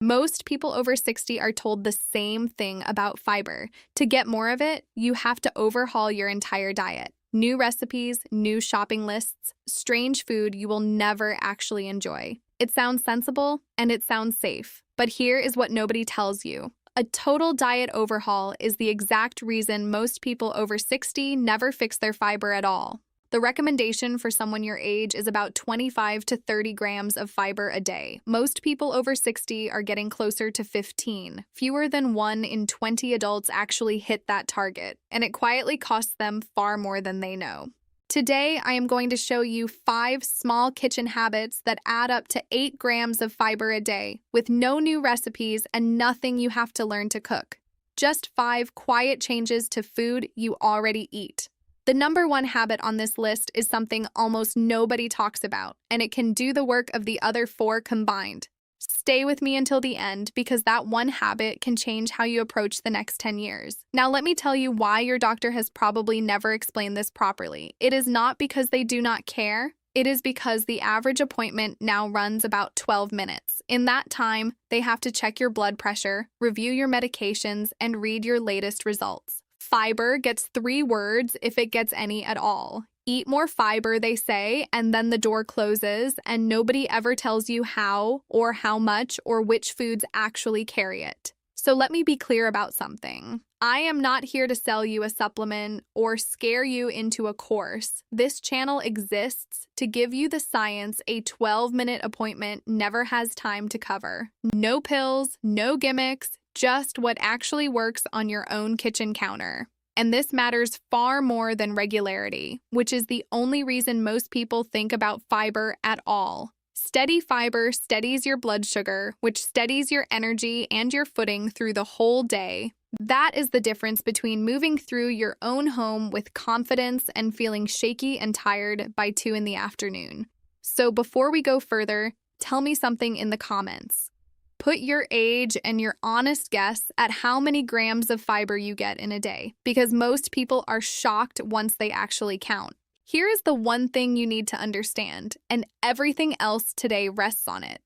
Most people over 60 are told the same thing about fiber. To get more of it, you have to overhaul your entire diet. New recipes, new shopping lists, strange food you will never actually enjoy. It sounds sensible and it sounds safe, but here is what nobody tells you. A total diet overhaul is the exact reason most people over 60 never fix their fiber at all. The recommendation for someone your age is about 25 to 30 grams of fiber a day. Most people over 60 are getting closer to 15. Fewer than 1 in 20 adults actually hit that target, and it quietly costs them far more than they know. Today, I am going to show you 5 small kitchen habits that add up to 8 grams of fiber a day, with no new recipes and nothing you have to learn to cook. Just 5 quiet changes to food you already eat. The number 1 habit on this list is something almost nobody talks about, and it can do the work of the other 4 combined. Stay with me until the end because that one habit can change how you approach the next 10 years. Now let me tell you why your doctor has probably never explained this properly. It is not because they do not care. It is because the average appointment now runs about 12 minutes. In that time, they have to check your blood pressure, review your medications, and read your latest results. Fiber gets 3 words if it gets any at all. Eat more fiber, they say, and then the door closes, and nobody ever tells you how or how much or which foods actually carry it. So let me be clear about something. I am not here to sell you a supplement or scare you into a course. This channel exists to give you the science a 12-minute appointment never has time to cover. No pills, no gimmicks, just what actually works on your own kitchen counter. And this matters far more than regularity, which is the only reason most people think about fiber at all. Steady fiber steadies your blood sugar, which steadies your energy and your footing through the whole day. That is the difference between moving through your own home with confidence and feeling shaky and tired by 2 in the afternoon. So before we go further, tell me something in the comments. Put your age and your honest guess at how many grams of fiber you get in a day, because most people are shocked once they actually count. Here is the one thing you need to understand, and everything else today rests on it.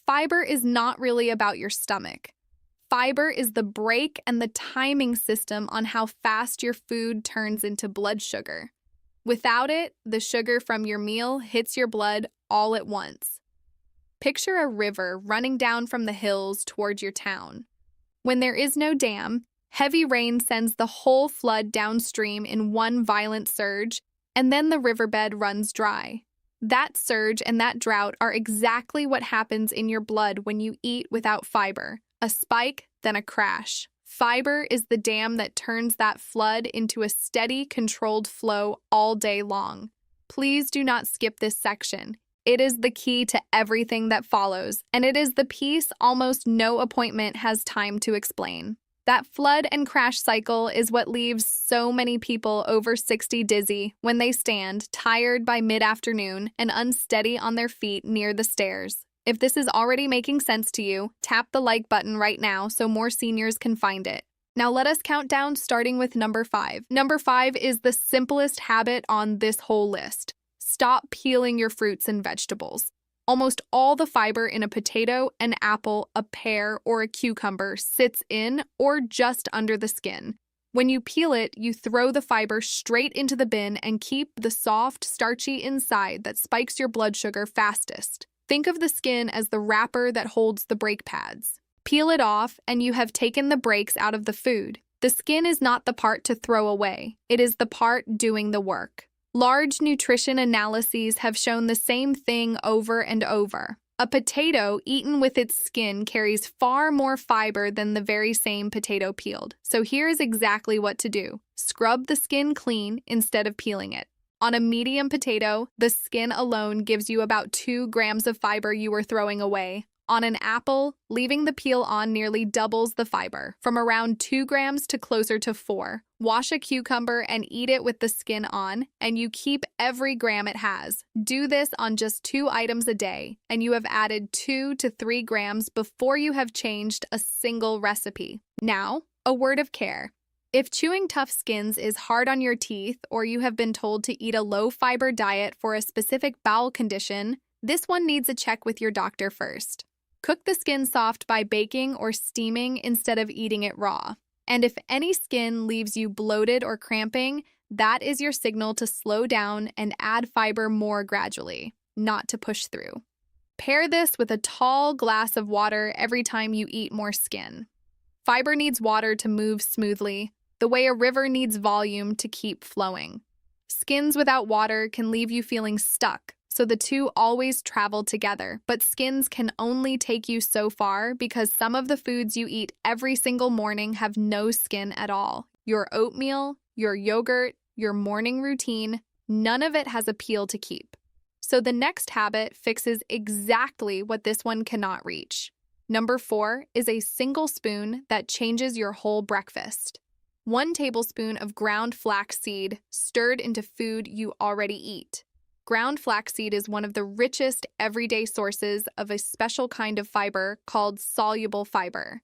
Fiber is not really about your stomach. Fiber is the brake and the timing system on how fast your food turns into blood sugar. Without it, the sugar from your meal hits your blood all at once. Picture a river running down from the hills toward your town. When there is no dam, heavy rain sends the whole flood downstream in one violent surge, and then the riverbed runs dry. That surge and that drought are exactly what happens in your blood when you eat without fiber. A spike, then a crash. Fiber is the dam that turns that flood into a steady, controlled flow all day long. Please do not skip this section. It is the key to everything that follows, and it is the piece almost no appointment has time to explain. That flood and crash cycle is what leaves so many people over 60 dizzy when they stand, tired by mid-afternoon and unsteady on their feet near the stairs. If this is already making sense to you, tap the like button right now so more seniors can find it. Now let us count down starting with number 5. Number 5 is the simplest habit on this whole list. Stop peeling your fruits and vegetables. Almost all the fiber in a potato, an apple, a pear, or a cucumber sits in or just under the skin. When you peel it, you throw the fiber straight into the bin and keep the soft, starchy inside that spikes your blood sugar fastest. Think of the skin as the wrapper that holds the brake pads. Peel it off, and you have taken the brakes out of the food. The skin is not the part to throw away. It is the part doing the work. Large nutrition analyses have shown the same thing over and over. A potato eaten with its skin carries far more fiber than the very same potato peeled. So here is exactly what to do. Scrub the skin clean instead of peeling it. On a medium potato, the skin alone gives you about 2 grams of fiber you were throwing away. On an apple, leaving the peel on nearly doubles the fiber, from around 2 grams to closer to 4. Wash a cucumber and eat it with the skin on, and you keep every gram it has. Do this on just 2 items a day, and you have added 2 to 3 grams before you have changed a single recipe. Now, a word of care. If chewing tough skins is hard on your teeth, or you have been told to eat a low-fiber diet for a specific bowel condition, this one needs a check with your doctor first. Cook the skin soft by baking or steaming instead of eating it raw. And if any skin leaves you bloated or cramping, that is your signal to slow down and add fiber more gradually, not to push through. Pair this with a tall glass of water every time you eat more skin. Fiber needs water to move smoothly, the way a river needs volume to keep flowing. Skins without water can leave you feeling stuck, so the two always travel together, but skins can only take you so far because some of the foods you eat every single morning have no skin at all. Your oatmeal, your yogurt, your morning routine, none of it has a peel to keep. So the next habit fixes exactly what this one cannot reach. Number 4 is a single spoon that changes your whole breakfast. 1 tablespoon of ground flaxseed stirred into food you already eat. Ground flaxseed is one of the richest everyday sources of a special kind of fiber called soluble fiber.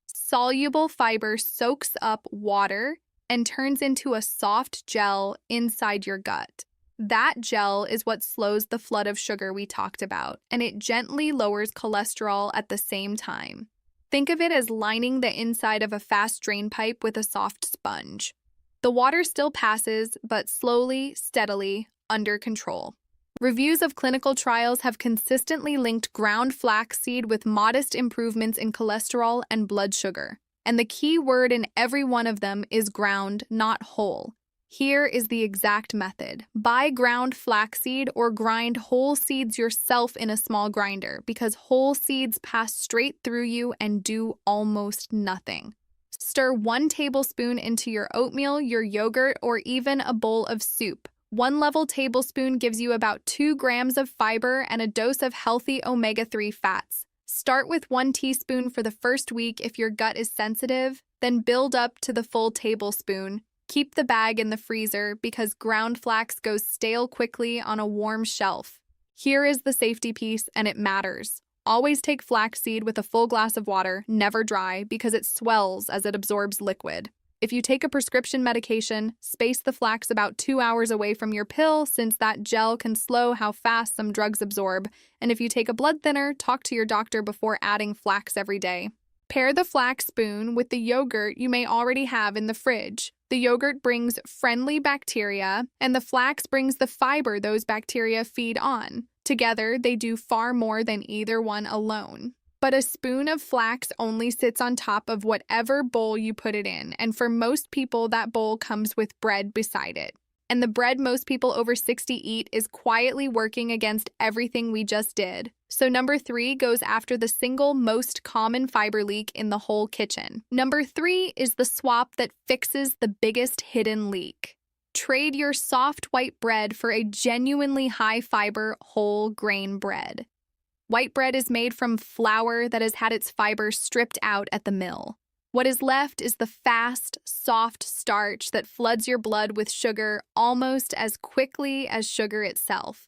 Soluble fiber soaks up water and turns into a soft gel inside your gut. That gel is what slows the flood of sugar we talked about, and it gently lowers cholesterol at the same time. Think of it as lining the inside of a fast drain pipe with a soft sponge. The water still passes, but slowly, steadily, under control. Reviews of clinical trials have consistently linked ground flaxseed with modest improvements in cholesterol and blood sugar. And the key word in every one of them is ground, not whole. Here is the exact method. Buy ground flaxseed or grind whole seeds yourself in a small grinder because whole seeds pass straight through you and do almost nothing. Stir 1 tablespoon into your oatmeal, your yogurt, or even a bowl of soup. 1 level tablespoon gives you about 2 grams of fiber and a dose of healthy omega-3 fats. Start with 1 teaspoon for the first week if your gut is sensitive, then build up to the full tablespoon. Keep the bag in the freezer because ground flax goes stale quickly on a warm shelf. Here is the safety piece, and it matters. Always take flaxseed with a full glass of water, never dry, because it swells as it absorbs liquid. If you take a prescription medication, space the flax about 2 hours away from your pill since that gel can slow how fast some drugs absorb. And if you take a blood thinner, talk to your doctor before adding flax every day. Pair the flax spoon with the yogurt you may already have in the fridge. The yogurt brings friendly bacteria, and the flax brings the fiber those bacteria feed on. Together, they do far more than either one alone. But a spoon of flax only sits on top of whatever bowl you put it in, and for most people, that bowl comes with bread beside it. And the bread most people over 60 eat is quietly working against everything we just did. So number 3 goes after the single most common fiber leak in the whole kitchen. Number 3 is the swap that fixes the biggest hidden leak. Trade your soft white bread for a genuinely high-fiber whole grain bread. White bread is made from flour that has had its fiber stripped out at the mill. What is left is the fast, soft starch that floods your blood with sugar almost as quickly as sugar itself.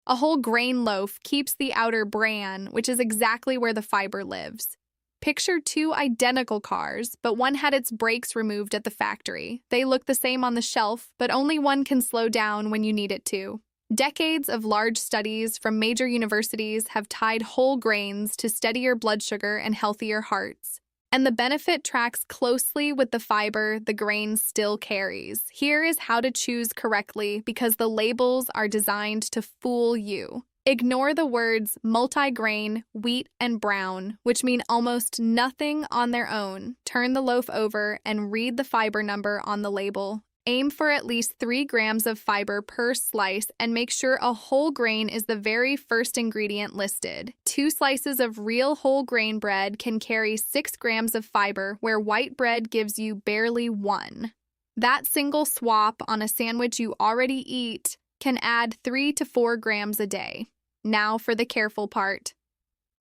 A whole grain loaf keeps the outer bran, which is exactly where the fiber lives. Picture 2 identical cars, but one had its brakes removed at the factory. They look the same on the shelf, but only one can slow down when you need it to. Decades of large studies from major universities have tied whole grains to steadier blood sugar and healthier hearts. And the benefit tracks closely with the fiber the grain still carries. Here is how to choose correctly because the labels are designed to fool you. Ignore the words multigrain, wheat, and brown, which mean almost nothing on their own. Turn the loaf over and read the fiber number on the label. Aim for at least 3 grams of fiber per slice and make sure a whole grain is the very first ingredient listed. 2 slices of real whole grain bread can carry 6 grams of fiber, where white bread gives you barely 1. That single swap on a sandwich you already eat can add 3 to 4 grams a day. Now for the careful part.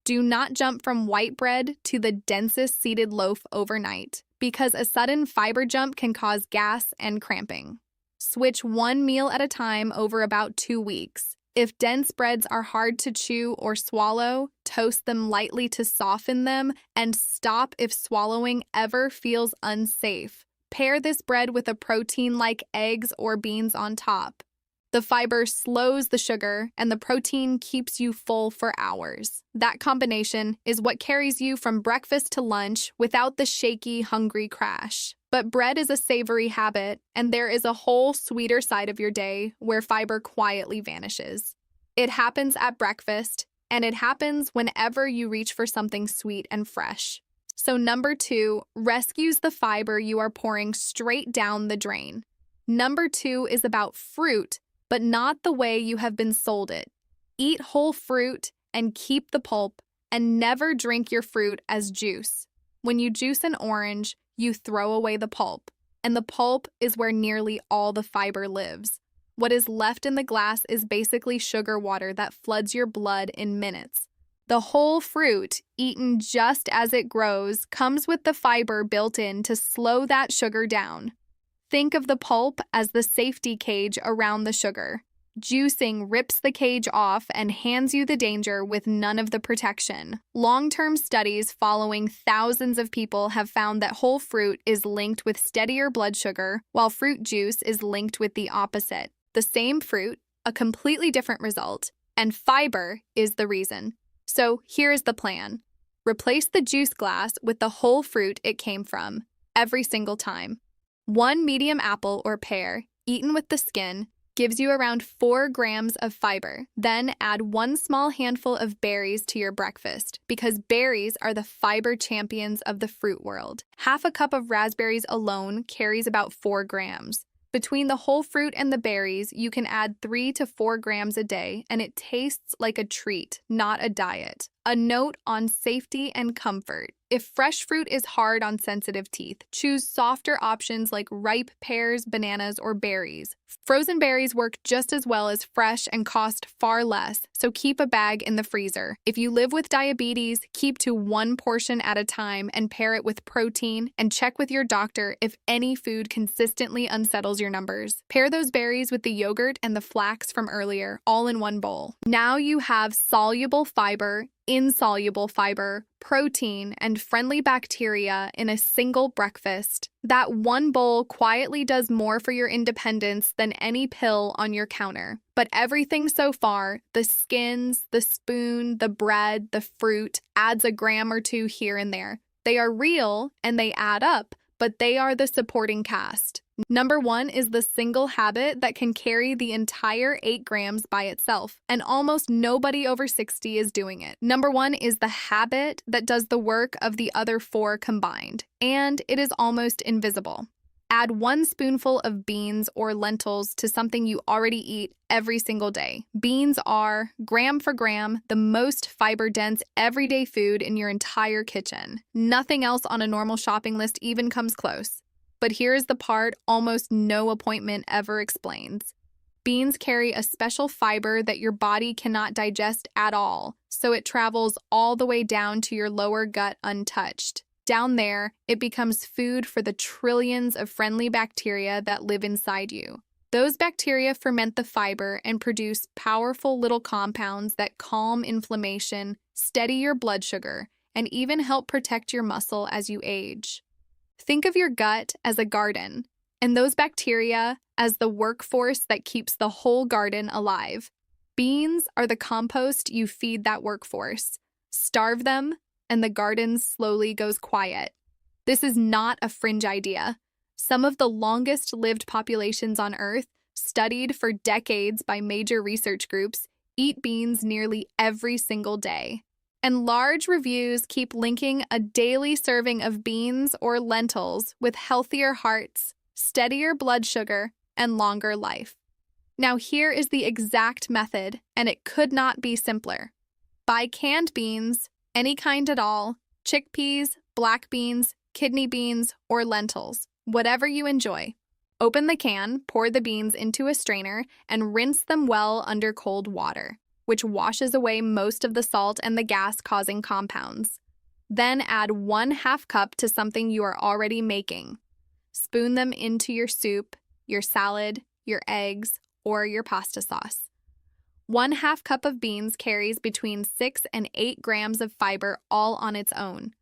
Do not jump from white bread to the densest seeded loaf overnight, because a sudden fiber jump can cause gas and cramping. Switch 1 meal at a time over about 2 weeks. If dense breads are hard to chew or swallow, toast them lightly to soften them, and stop if swallowing ever feels unsafe. Pair this bread with a protein like eggs or beans on top. The fiber slows the sugar, and the protein keeps you full for hours. That combination is what carries you from breakfast to lunch without the shaky, hungry crash. But bread is a savory habit, and there is a whole sweeter side of your day where fiber quietly vanishes. It happens at breakfast, and it happens whenever you reach for something sweet and fresh. So number 2 rescues the fiber you are pouring straight down the drain. Number 2 is about fruit, but not the way you have been sold it. Eat whole fruit and keep the pulp, and never drink your fruit as juice. When you juice an orange, you throw away the pulp, and the pulp is where nearly all the fiber lives. What is left in the glass is basically sugar water that floods your blood in minutes. The whole fruit, eaten just as it grows, comes with the fiber built in to slow that sugar down. Think of the pulp as the safety cage around the sugar. Juicing rips the cage off and hands you the danger with none of the protection. Long-term studies following thousands of people have found that whole fruit is linked with steadier blood sugar, while fruit juice is linked with the opposite. The same fruit, a completely different result, and fiber is the reason. So here is the plan. Replace the juice glass with the whole fruit it came from, every single time. 1 medium apple or pear, eaten with the skin, gives you around 4 grams of fiber. Then add 1 small handful of berries to your breakfast, because berries are the fiber champions of the fruit world. Half a cup of raspberries alone carries about 4 grams. Between the whole fruit and the berries, you can add 3 to 4 grams a day, and it tastes like a treat, not a diet. A note on safety and comfort. If fresh fruit is hard on sensitive teeth, choose softer options like ripe pears, bananas, or berries. Frozen berries work just as well as fresh and cost far less, so keep a bag in the freezer. If you live with diabetes, keep to 1 portion at a time and pair it with protein, and check with your doctor if any food consistently unsettles your numbers. Pair those berries with the yogurt and the flax from earlier, all in 1 bowl. Now you have soluble fiber, insoluble fiber, protein, and friendly bacteria in a single breakfast. That 1 bowl quietly does more for your independence than any pill on your counter. But everything so far, the skins, the spoon, the bread, the fruit, adds a gram or 2 here and there. They are real and they add up, but they are the supporting cast. Number 1 is the single habit that can carry the entire 8 grams by itself, and almost nobody over 60 is doing it. Number 1 is the habit that does the work of the other 4 combined, and it is almost invisible. Add 1 spoonful of beans or lentils to something you already eat every single day. Beans are, gram for gram, the most fiber-dense everyday food in your entire kitchen. Nothing else on a normal shopping list even comes close. But here is the part almost no appointment ever explains. Beans carry a special fiber that your body cannot digest at all, so it travels all the way down to your lower gut untouched. Down there, it becomes food for the trillions of friendly bacteria that live inside you. Those bacteria ferment the fiber and produce powerful little compounds that calm inflammation, steady your blood sugar, and even help protect your muscle as you age. Think of your gut as a garden, and those bacteria as the workforce that keeps the whole garden alive. Beans are the compost you feed that workforce. Starve them, and the garden slowly goes quiet. This is not a fringe idea. Some of the longest-lived populations on Earth, studied for decades by major research groups, eat beans nearly every single day. And large reviews keep linking a daily serving of beans or lentils with healthier hearts, steadier blood sugar, and longer life. Now here is the exact method, and it could not be simpler. Buy canned beans, any kind at all, chickpeas, black beans, kidney beans, or lentils, whatever you enjoy. Open the can, pour the beans into a strainer, and rinse them well under cold water, which washes away most of the salt and the gas-causing compounds. Then add 1/2 cup to something you are already making. Spoon them into your soup, your salad, your eggs, or your pasta sauce. 1/2 cup of beans carries between 6 and 8 grams of fiber all on its own.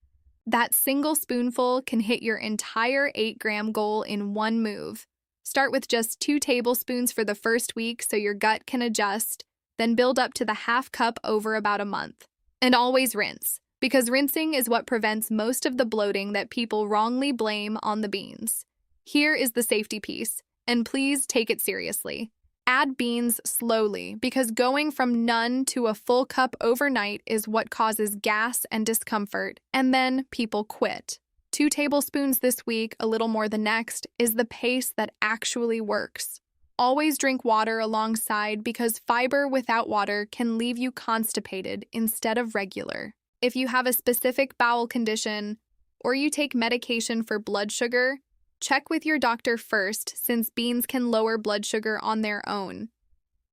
That single spoonful can hit your entire 8-gram goal in 1 move. Start with just 2 tablespoons for the first week so your gut can adjust, then build up to the half cup over about a month. And always rinse, because rinsing is what prevents most of the bloating that people wrongly blame on the beans. Here is the safety piece, and please take it seriously. Add beans slowly, because going from none to a full cup overnight is what causes gas and discomfort, and then people quit. 2 tablespoons this week, a little more the next, is the pace that actually works. Always drink water alongside, because fiber without water can leave you constipated instead of regular. If you have a specific bowel condition or you take medication for blood sugar, check with your doctor first, since beans can lower blood sugar on their own.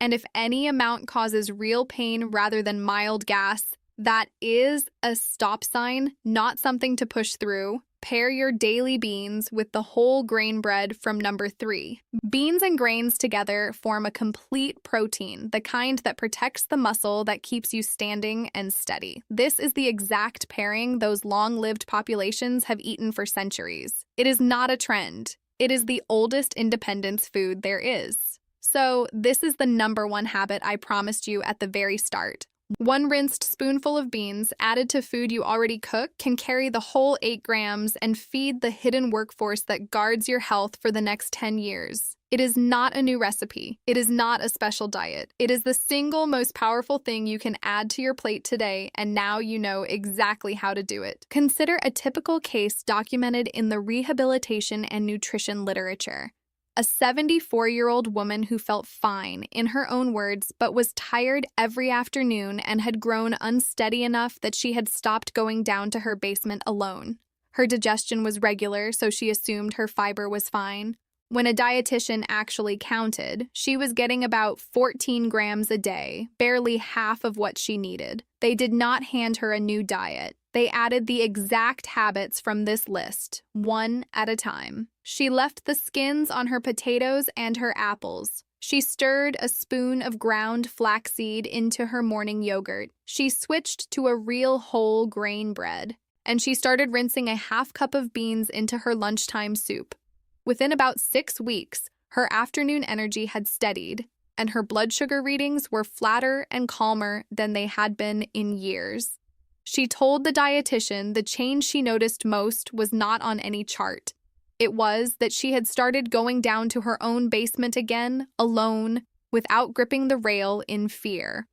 And if any amount causes real pain rather than mild gas, that is a stop sign, not something to push through. Pair your daily beans with the whole grain bread from number 3. Beans and grains together form a complete protein, the kind that protects the muscle that keeps you standing and steady. This is the exact pairing those long-lived populations have eaten for centuries. It is not a trend. It is the oldest independence food there is. So this is the number 1 habit I promised you at the very start. 1 rinsed spoonful of beans added to food you already cook can carry the whole 8 grams and feed the hidden workforce that guards your health for the next 10 years. It is not a new recipe. It is not a special diet. It is the single most powerful thing you can add to your plate today, and now you know exactly how to do it. Consider a typical case documented in the rehabilitation and nutrition literature. A 74-year-old woman who felt fine, in her own words, but was tired every afternoon and had grown unsteady enough that she had stopped going down to her basement alone. Her digestion was regular, so she assumed her fiber was fine. When a dietitian actually counted, she was getting about 14 grams a day, barely half of what she needed. They did not hand her a new diet. They added the exact habits from this list, one at a time. She left the skins on her potatoes and her apples. She stirred a spoon of ground flaxseed into her morning yogurt. She switched to a real whole grain bread. And she started rinsing a half cup of beans into her lunchtime soup. Within about 6 weeks, her afternoon energy had steadied, and her blood sugar readings were flatter and calmer than they had been in years. She told the dietitian the change she noticed most was not on any chart. It was that she had started going down to her own basement again, alone, without gripping the rail in fear.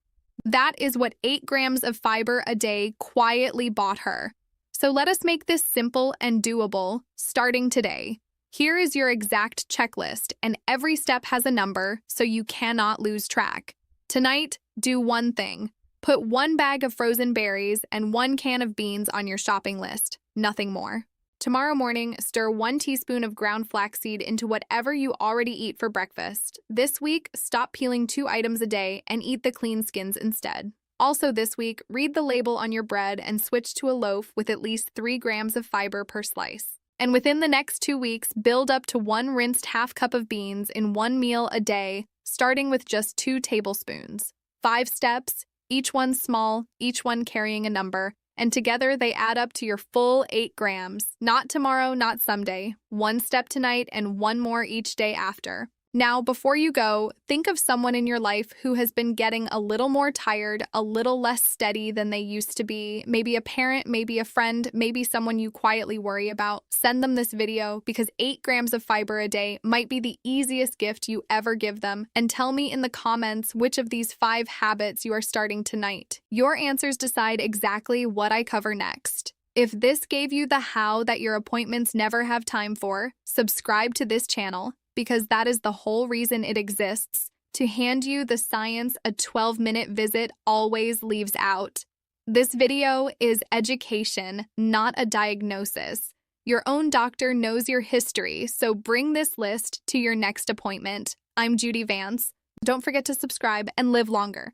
That is what 8 grams of fiber a day quietly bought her. So let us make this simple and doable, starting today. Here is your exact checklist, and every step has a number, so you cannot lose track. Tonight, do one thing. Put 1 bag of frozen berries and 1 can of beans on your shopping list, nothing more. Tomorrow morning, stir 1 teaspoon of ground flaxseed into whatever you already eat for breakfast. This week, stop peeling 2 items a day and eat the clean skins instead. Also this week, read the label on your bread and switch to a loaf with at least 3 grams of fiber per slice. And within the next 2 weeks, build up to 1 rinsed half cup of beans in 1 meal a day, starting with just 2 tablespoons. 5 steps, each one small, each one carrying a number, and together they add up to your full 8 grams. Not tomorrow, not someday. 1 step tonight and 1 more each day after. Now, before you go, think of someone in your life who has been getting a little more tired, a little less steady than they used to be. Maybe a parent, maybe a friend, maybe someone you quietly worry about. Send them this video, because 8 grams of fiber a day might be the easiest gift you ever give them. And tell me in the comments which of these 5 habits you are starting tonight. Your answers decide exactly what I cover next. If this gave you the how that your appointments never have time for, subscribe to this channel, because that is the whole reason it exists, to hand you the science a 12-minute visit always leaves out. This video is education, not a diagnosis. Your own doctor knows your history, so bring this list to your next appointment. I'm Judy Vance. Don't forget to subscribe and live longer.